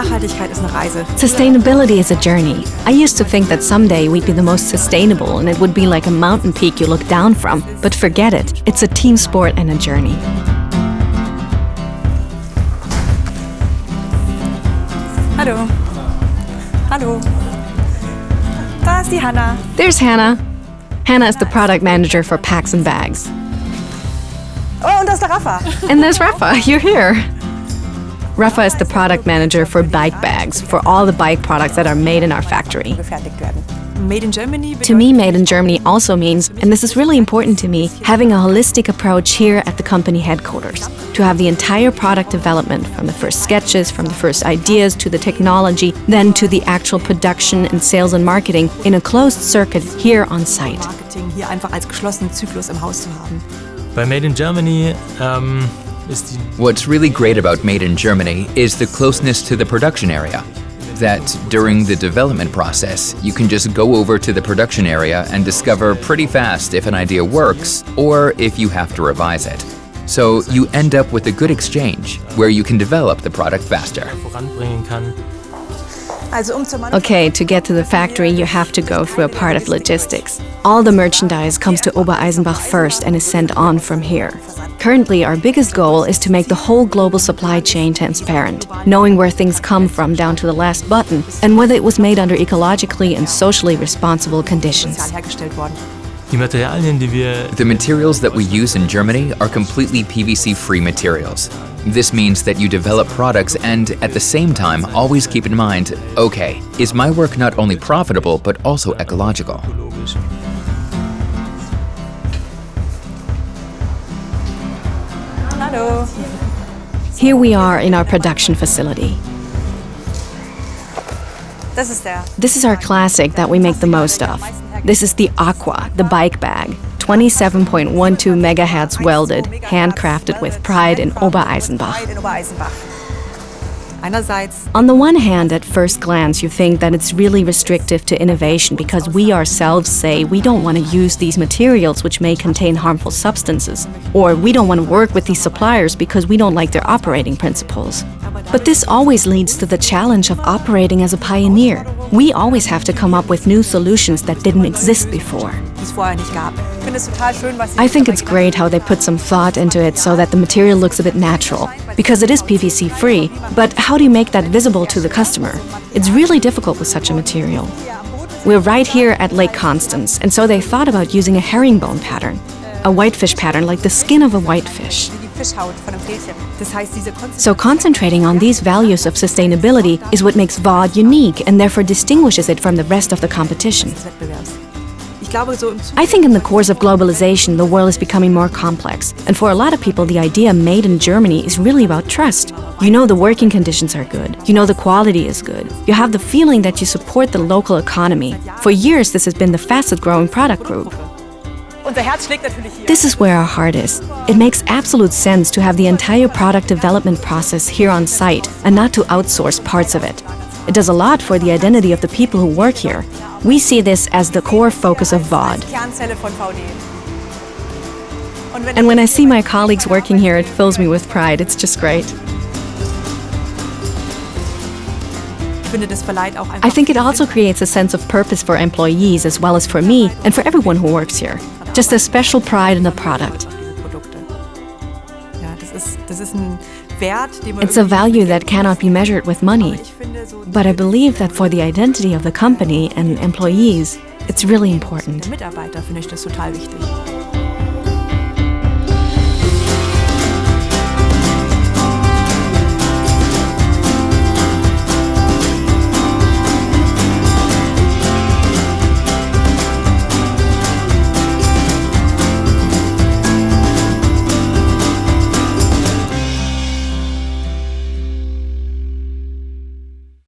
Sustainability is a journey. I used to think that someday we'd be the most sustainable and it would be like a mountain peak you look down from. But forget it. It's a team sport and a journey. Hallo. Hallo. Da ist die Hannah. There's Hannah. Hannah is the product manager for Packs and Bags. Oh, und da ist der Rafa. And there's Rafa. You're here. Rafa is the product manager for bike bags, for all the bike products that are made in our factory. Gefertigt werden. Made in Germany. To me, made in Germany also means, and this is really important to me, having a holistic approach here at the company headquarters. To have the entire product development, from the first sketches, from the first ideas to the technology, then to the actual production and sales and marketing in a closed circuit here on site. Marketing hier einfach als geschlossenen Zyklus im Haus zu haben. Bei Made in Germany What's really great about Made in Germany is the closeness to the production area. That during the development process, you can just go over to the production area and discover pretty fast if an idea works or if you have to revise it. So you end up with a good exchange where you can develop the product faster. voranbringen kann. Okay, to get to the factory, you have to go through a part of logistics. All the merchandise comes to Obereisenbach first and is sent on from here. Currently, our biggest goal is to make the whole global supply chain transparent, knowing where things come from down to the last button, and whether it was made under ecologically and socially responsible conditions. Hergestellt worden. Die Materialien, die wir The materials that we use in Germany are completely PVC-free materials. This means that you develop products and, at the same time, always keep in mind, okay, is my work not only profitable but also ecological? Hallo. Here we are in our production facility. Das ist der. This is our classic that we make the most of. This is the Aqua, the bike bag, 27.12 megahertz welded, handcrafted with pride in Obereisenbach. In Obereisenbach. Einerseits On the one hand, at first glance, you think that it's really restrictive to innovation because we ourselves say we don't want to use these materials which may contain harmful substances, or we don't want to work with these suppliers because we don't like their operating principles. But this always leads to the challenge of operating as a pioneer. We always have to come up with new solutions that didn't exist before. die es vorher nicht gab. Ich finde es total schön, was Sie I think it's great how they put some thought into it so that the material looks a bit natural, because it is PVC free, but how do you make that visible to the customer? It's really difficult with such a material. We're right here at Lake Constance, and so they thought about using a herringbone pattern, a whitefish pattern like the skin of a whitefish. die Fischhaut von einem Fähnchen. Das heißt, diese So concentrating on these values of sustainability is what makes VOD unique and therefore distinguishes it from the rest of the competition. Wettbewerbs. Ich glaube, so im Zuge I think in the course of globalization, the world is becoming more complex. And for a lot of people, the idea made in Germany is really about trust. You know the working conditions are good. You know the quality is good. You have the feeling that you support the local economy. For years, this has been the fastest growing product group. unser Herz schlägt natürlich hier. This is where our heart is. It makes absolute sense to have the entire product development process here on site and not to outsource parts of it. It does a lot for the identity of the people who work here. We see this as the core focus of VOD. Kernzelle von VD. Und And when I see my colleagues working here, it fills me with pride. It's just great. ich finde, das verleiht auch I einfach think it also creates a sense of purpose for employees as well as for me and for everyone who works here. Just a special pride in the product. diese Produkte. Ja, das ist ein Wert, den man It's a value that cannot be measured with money. ich finde so But I believe that for the identity of the company and employees, it's really important. der Mitarbeiter finde ich das total wichtig.